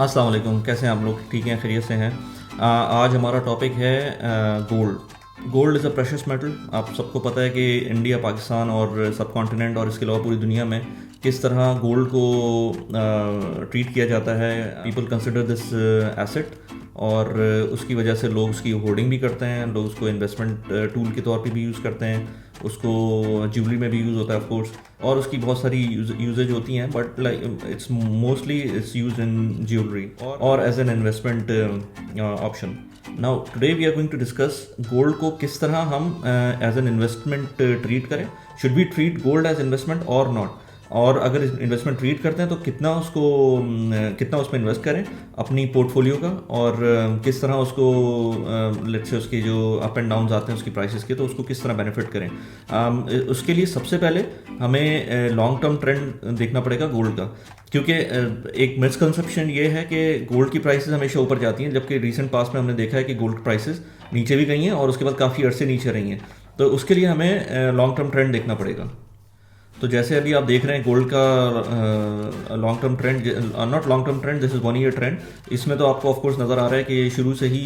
अस्सलाम वालेकुम। कैसे हैं आप लोग? ठीक हैं, खैरियत से हैं? आज हमारा टॉपिक है gold. Gold is a precious metal. आप सबको पता है कि इंडिया, पाकिस्तान और सब कॉन्टिनेंट और इसके अलावा पूरी दुनिया में किस तरह गोल्ड को ट्रीट किया जाता है। पीपल कंसिडर दिस एसेट, और उसकी वजह से लोग उसकी होर्डिंग भी करते हैं। लोग उसको इन्वेस्टमेंट टूल के तौर पे भी यूज़ करते हैं। उसको ज्वेलरी में भी यूज़ होता है ऑफ कोर्स, और उसकी बहुत सारी यूजेज होती हैं, but like it's mostly it's use in jewellery और as N investment option. Now today we are going to discuss gold को किस तरह हम एज एन इन्वेस्टमेंट ट्रीट करें। Should we treat gold as investment और नॉट, और अगर इन्वेस्टमेंट ट्रीट करते हैं तो कितना उसमें इन्वेस्ट करें अपनी पोर्टफोलियो का, और किस तरह उसको लेट्स से उसके जो अप एंड डाउन्स आते हैं उसकी प्राइसेस के, तो उसको किस तरह बेनिफिट करें। उसके लिए सबसे पहले हमें लॉन्ग टर्म ट्रेंड देखना पड़ेगा गोल्ड का, क्योंकि एक मिसकंसेप्शन ये है कि गोल्ड की प्राइसेस हमेशा ऊपर जाती हैं, जबकि रिसेंट पास्ट में हमने देखा है कि गोल्ड प्राइसेस नीचे भी गई हैं और उसके बाद काफ़ी अरसे नीचे रही हैं। तो उसके लिए हमें लॉन्ग टर्म ट्रेंड देखना पड़ेगा। तो जैसे अभी आप देख रहे हैं गोल्ड का long term trend, not long term trend, this is 1 year trend. इसमें तो आपको ऑफ कोर्स नज़र आ रहा है कि शुरू से ही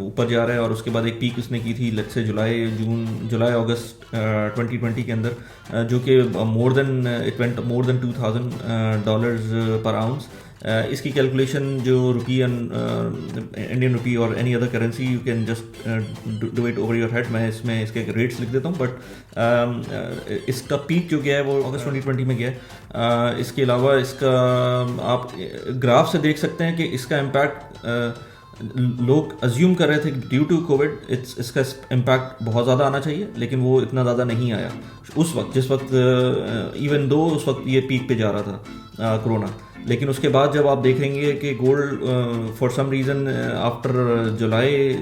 ऊपर जा रहा है, और उसके बाद एक पीक उसने की थी लेट्स से जुलाई अगस्त 2020 के अंदर, जो कि मोर देन $2,000 पर आउंस। इसकी कैलकुलेशन जो रुपी इंडियन रुपी और any other currency, you can just do it over your head. मैं इसमें इसके रेट्स लिख देता हूँ, बट इसका पीक जो गया है वो अगस्त 2020 में गया है। इसके अलावा इसका आप ग्राफ से देख सकते हैं कि इसका इम्पैक्ट लोग अज्यूम कर रहे थे ड्यू टू कोविड इसका इम्पैक्ट बहुत ज़्यादा आना चाहिए, लेकिन वो इतना ज़्यादा नहीं आया उस वक्त, जिस वक्त इवन दो उस वक्त ये पीक पे जा रहा था कोरोना। लेकिन उसके बाद जब आप देखेंगे कि gold for some reason after July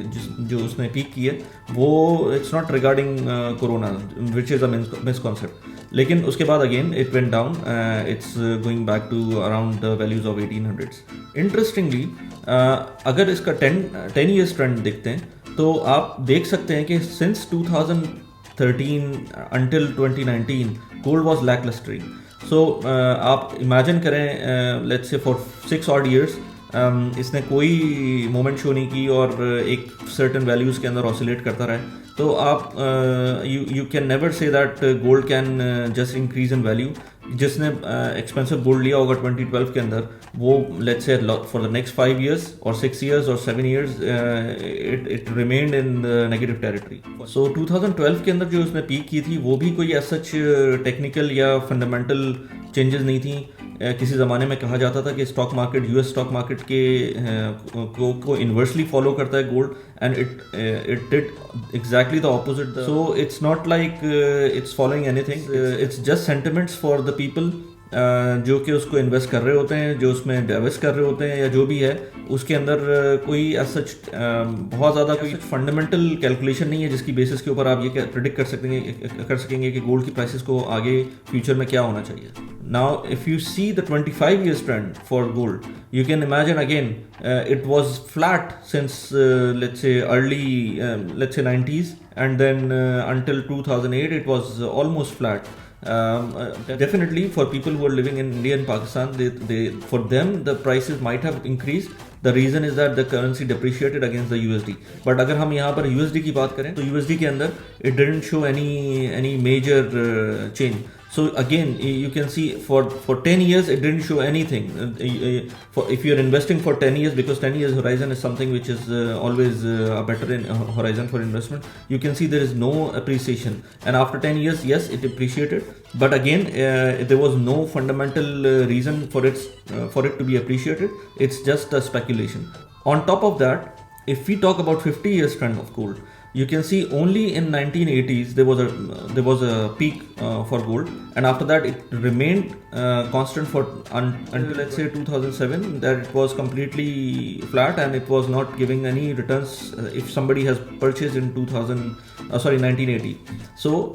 जो उसने पीक की है, वो it's not regarding corona, which is a miss concept. लेकिन उसके बाद again it went down, it's going back to around the values of 1800s। Interestingly अगर इसका 10 ईयर्स ट्रेंड देखते हैं तो आप देख सकते हैं कि सिंस 2013 अंटिल 2019 गोल्ड वॉज लैकलस्टरिंग। सो आप इमेजिन करें let's say for 6 odd years इसने कोई मोमेंट शो नहीं की और एक सर्टन वैल्यूज़ के अंदर ऑसिलेट करता रहा। तो आप you can never say that gold can just increase in value. जिसने एक्सपेंसिव गोल्ड लिया होगा 2012 के अंदर, वो let's say for the next 5 years और 6 ईयर्स और 7 years it remained in negative territory. So 2012 के अंदर जो उसने पीक की थी वो भी कोई सच टेक्निकल या फंडामेंटल चेंजेस नहीं थी। किसी ज़माने में कहा जाता था कि stock market, US stock market के को इन्वर्सली फॉलो करता है gold, and it did exactly the opposite. So it's not like it's following anything, it's just sentiments for the people जो कि उसको इन्वेस्ट कर रहे होते हैं, जो उसमें डाइवेस्ट कर रहे होते हैं, या जो भी है उसके अंदर कोई ऐसा बहुत ज़्यादा कोई फंडामेंटल कैलकुलेशन नहीं है जिसकी बेसिस के ऊपर आप ये प्रिडिक्ट कर सकेंगे कि गोल्ड की प्राइसेस को आगे फ्यूचर में क्या होना चाहिए। Now if you see the 25 years trend for gold, you can imagine again it was flat since let's say early let's say 90s, and then until 2008 it was almost flat. Definitely for people who are living in India and Pakistan, they for them the prices might have increased. The reason is that the currency depreciated against the USD. But अगर हम यहाँ पर USD की बात करें तो USD के अंदर it didn't show any major change. So again, you can see for 10 years it didn't show anything. If you're investing for 10 years, because 10 years horizon is something which is always a better horizon for investment, you can see there is no appreciation. And after 10 years, yes, it appreciated, but again there was no fundamental reason for it to be appreciated. It's just a speculation. On top of that, if we talk about 50 years trend of gold, you can see only in 1980s there was a peak for gold, and after that it remained constant for until let's say 2007, that it was completely flat and it was not giving any returns. If somebody has purchased in sorry, 1980. So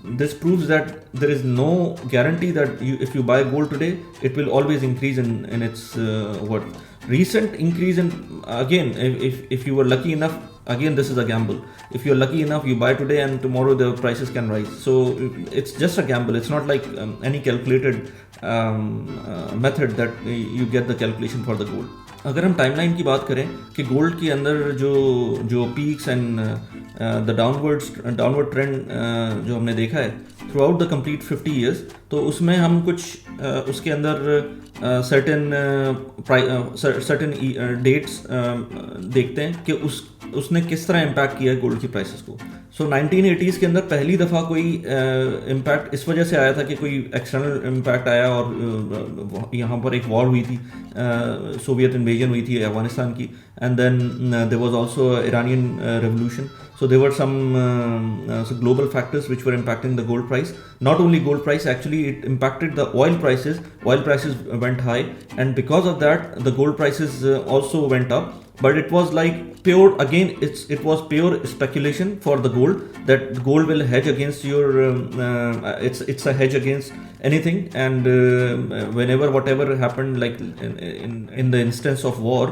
this proves that there is no guarantee that if you buy gold today, it will always increase in its worth. Recent increase in, again, if you were lucky enough, again this is a gamble. If you're lucky enough, you buy today and tomorrow the prices can rise. So it's just a gamble. It's not like any calculated method that you get the calculation for the gold. अगर हम timeline की बात करें कि gold के अंदर जो peaks and the downward trend जो हमने देखा है through out the complete 50 years, तो उसमें हम कुछ उसके अंदर सर्टेन डेट्स देखते हैं कि उसने किस तरह इम्पैक्ट किया है गोल्ड की प्राइसेस को. सो 1980s के अंदर पहली दफ़ा कोई इम्पैक्ट इस वजह से आया था कि कोई एक्सटर्नल इम्पैक्ट आया और यहाँ पर एक वॉर हुई थी, सोवियत इन्वेजन हुई थी अफगानिस्तान की, and then there was also Iranian revolution. So there were some global factors which were impacting the gold price. Not only gold price, actually it impacted the oil prices. Oil prices went high, and because of that, the gold prices also went up. But it was like pure, again, it was pure speculation for the gold, that gold will hedge against your it's a hedge against anything, and whenever whatever happened, like in the instance of war,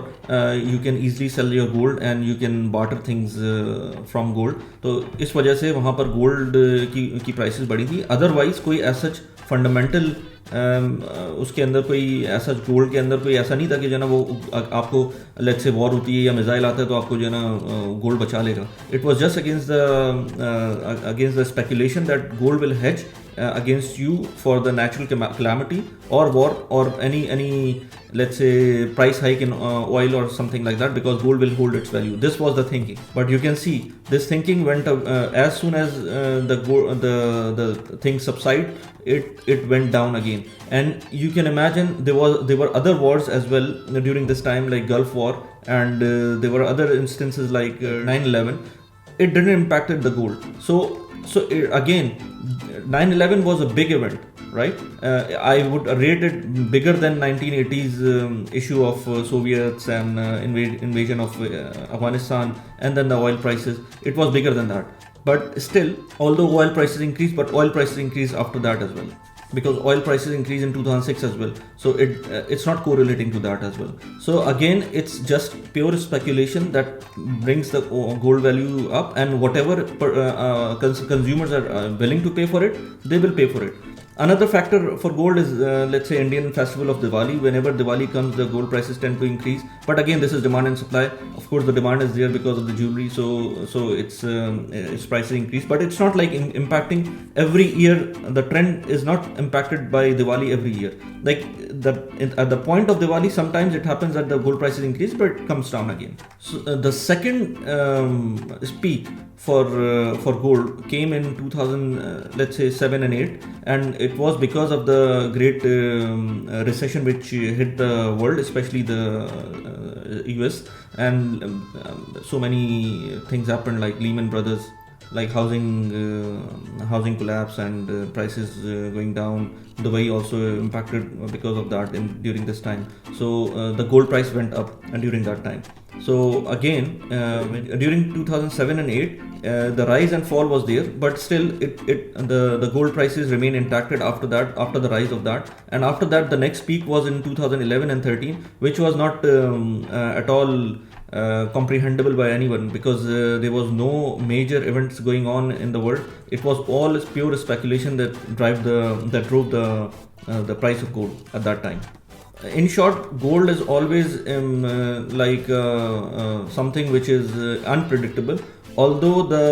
you can easily sell your gold and you can barter things from gold. तो इस वजह से वहाँ पर gold की prices बढ़ी थी. Otherwise कोई ऐसा फंडामेंटल उसके अंदर कोई ऐसा गोल्ड के अंदर कोई ऐसा नहीं था कि जो ना वो आपको लेट्स से वॉर होती है या मिसाइल आता है तो आपको जो ना गोल्ड बचा लेगा. It was just against the speculation that gold will hedge against you for the natural calamity or war or any let's say price hike in oil or something like that, because gold will hold its value. This was the thinking, but you can see this thinking went as soon as the things subside, it went down again. And you can imagine there were other wars as well during this time, like Gulf War, and there were other instances like 9/11. It didn't impacted the gold. So again, 9/11 was a big event, right? I would rate it bigger than 1980s issue of Soviets and invasion of Afghanistan, and then the oil prices. It was bigger than that. But still, although oil prices increased, but oil prices increased after that as well, because oil prices increased in 2006 as well. So it's not correlating to that as well. So again, it's just pure speculation that brings the gold value up, and whatever consumers are willing to pay for it, they will pay for it. Another factor for gold is let's say Indian festival of Diwali. Whenever Diwali comes, the gold prices tend to increase. But again, this is demand and supply. Of course, the demand is there because of the jewelry, so its prices increase. But it's not like impacting every year. The trend is not impacted by Diwali every year. Like at the point of Diwali, sometimes it happens that the gold prices increase, but it comes down again. So the second peak for gold came in 2000, let's say 7 and 8, and it was because of the great recession which hit the world, especially the US, and so many things happened, like Lehman Brothers, like housing collapse and prices going down. Dubai also impacted because of that during this time. So the gold price went up during that time. So again, during 2007 and 8, the rise and fall was there, but still the gold prices remain intact after the rise of that. And after that, the next peak was in 2011 and 13, which was not at all comprehensible by anyone, because there was no major events going on in the world. It was all pure speculation that drove the price of gold at that time. In short, gold is always something which is unpredictable, although the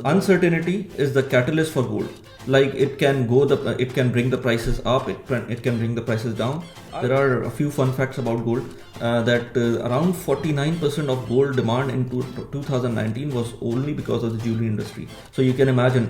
uncertainty is the catalyst for gold. Like it can bring the prices up, it can bring the prices down. There are a few fun facts about gold, that around 49% of gold demand in 2019 was only because of the jewelry industry. So you can imagine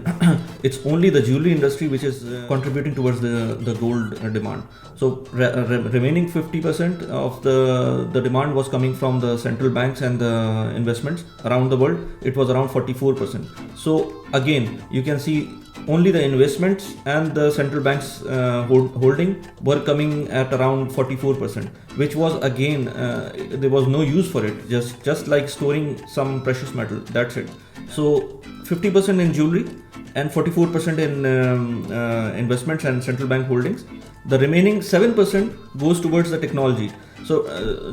it's only the jewelry industry which is contributing towards the gold demand. So remaining 50% of the demand was coming from the central banks and the investments around the world. It was around 44%. So again, you can see only the investments and the central bank's holding were coming at around 44%, which was again there was no use for it, just like storing some precious metal. That's it. So 50% in jewelry and 44% in investments and central bank holdings. The remaining 7% goes towards the technology. So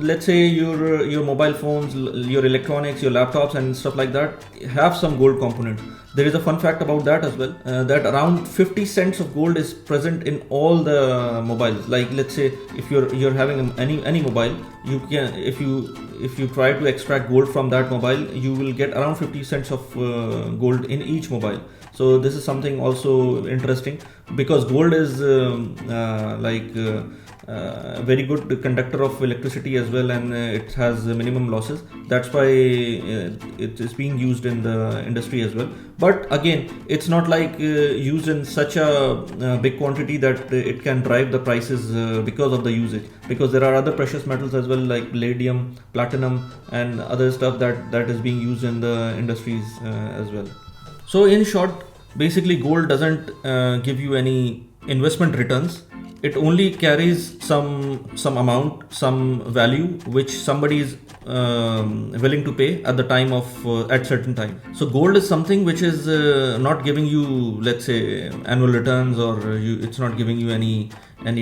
let's say your mobile phones, your electronics, your laptops and stuff like that have some gold component. There is a fun fact about that as well, that around 50 cents of gold is present in all the mobiles. Like let's say if you're having any mobile, you can, if you try to extract gold from that mobile, you will get around 50 cents of gold in each mobile. So this is something also interesting, because gold is very good conductor of electricity as well, and it has minimum losses. That's why it is being used in the industry as well. But again, it's not like used in such a big quantity that it can drive the prices because of the usage, because there are other precious metals as well, like palladium, platinum and other stuff that is being used in the industries as well. So in short, basically gold doesn't give you any investment returns. It only carries some amount, some value which somebody is willing to pay at the time of at certain time. So gold is something which is not giving you, let's say, annual returns, or it's not giving you any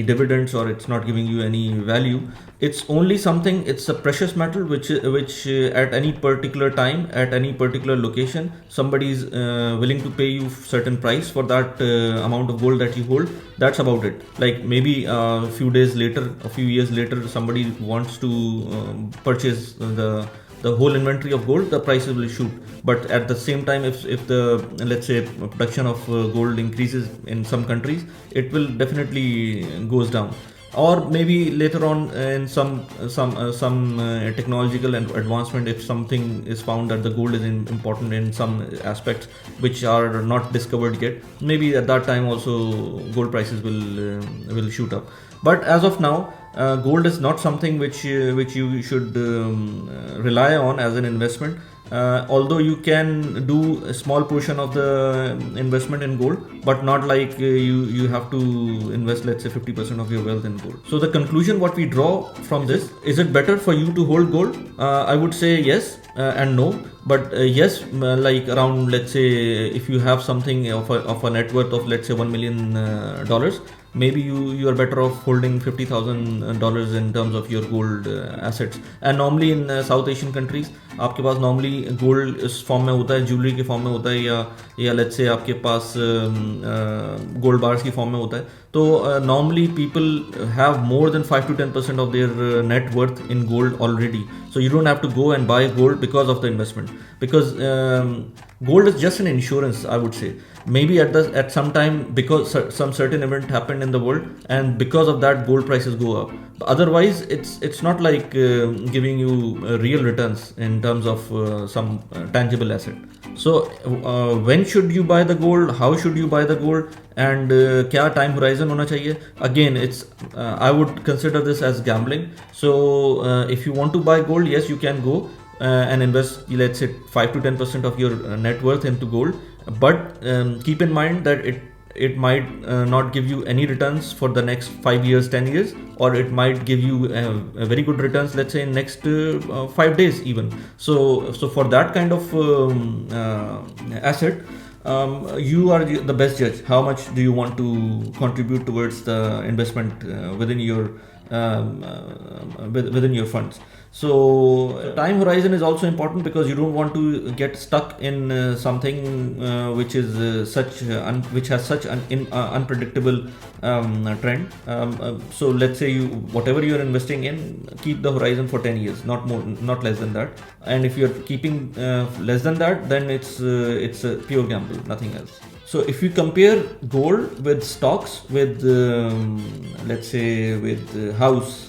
dividends, or it's not giving you any value. It's only something, it's a precious metal which at any particular time, at any particular location, somebody is willing to pay you certain price for that amount of gold that you hold. That's about it. Like maybe a few days later, a few years later, somebody wants to purchase the whole inventory of gold, the prices will shoot. But at the same time, if the, let's say, production of gold increases in some countries, it will definitely goes down. Or maybe later on in some technological advancement, if something is found that the gold is important in some aspects which are not discovered yet, maybe at that time also gold prices will shoot up. But as of now, gold is not something which you should rely on as an investment. Although you can do a small portion of the investment in gold, but not like you have to invest, let's say, 50% of your wealth in gold. So the conclusion what we draw from this, is it better for you to hold gold? I would say yes and no. But yes, like around, let's say, if you have something of a net worth of, let's say, $1 million, maybe you are better off holding $50,000 in terms of your gold assets. And normally in South Asian countries, आपके पास normally gold इस form में होता है, jewellery के form में होता है, या let's say आपके पास gold bars की फॉर्म में होता है. तो normally people have more than 5 to 10% of their net worth in gold already. So you don't have to go and buy gold because of the investment, because gold is just an insurance, I would say. Maybe at some time, because some certain event happened in the world, and because of that gold prices go up. But otherwise, it's not like giving you real returns in terms of some tangible asset. So when should you buy the gold? How should you buy the gold? And क्या time horizon होना चाहिए? Again, it's I would consider this as gambling. So if you want to buy gold, yes, you can go and invest, let's say, 5 to 10% of your net worth into gold. But keep in mind that it might not give you any returns for the next 5 years, 10 years, or it might give you a very good returns, let's say, in next 5 days even. So for that kind of asset, you are the best judge. How much do you want to contribute towards the investment within your funds? So time horizon is also important, because you don't want to get stuck in something which is which has such an unpredictable trend. So let's say whatever you're investing in, keep the horizon for 10 years, not more, not less than that. And if you're keeping less than that, then it's a pure gamble, nothing else. So if you compare gold with stocks, with let's say with house,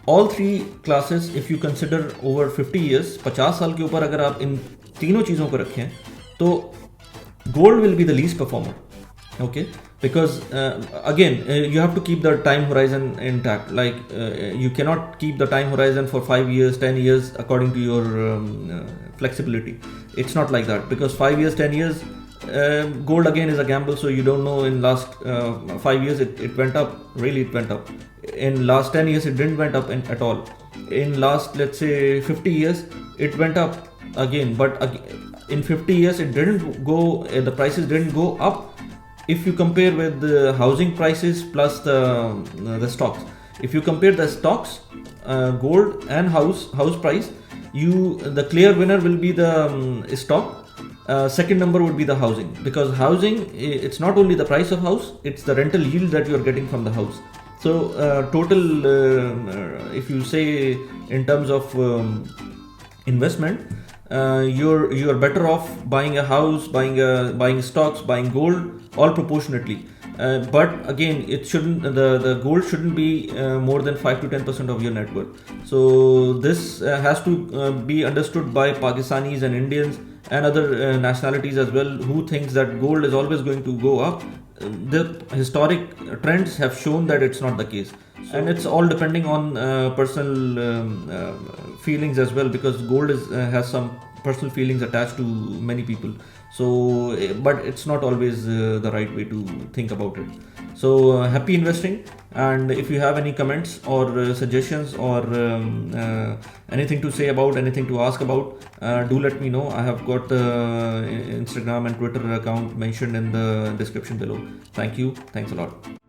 all three classes, if you consider over 50 years, 50 साल के ऊपर अगर आप इन तीनों चीज़ों को रखें, तो gold will be the least performer. Okay, because again, you have to keep the time horizon intact. Like you cannot keep the time horizon for 5 years, 10 years according to your flexibility. It's not like that, because 5 years, 10 years, Gold again is a gamble, so you don't know. In last 5 years it went up, really it went up. In last 10 years it didn't went up at all. In last, let's say, 50 years it went up again, but in 50 years it didn't go, the prices didn't go up if you compare with the housing prices plus the stocks. If you compare the stocks, gold and house price, the clear winner will be the stock. Second number would be the housing, because housing, it's not only the price of house, it's the rental yield that you are getting from the house. So total, if you say in terms of investment, you're better off buying a house, buying stocks, buying gold, all proportionately. But again, it shouldn't, the gold shouldn't be more than 5 to 10% of your net worth. So this has to be understood by Pakistanis and Indians and other nationalities as well, who thinks that gold is always going to go up. The historic trends have shown that it's not the case. And it's all depending on personal feelings as well, because gold has some personal feelings attached to many people. So but it's not always the right way to think about it. So happy investing. And if you have any comments or suggestions or anything to say about, anything to ask about, do let me know. I have got Instagram and Twitter account mentioned in the description below. Thank you. Thanks a lot.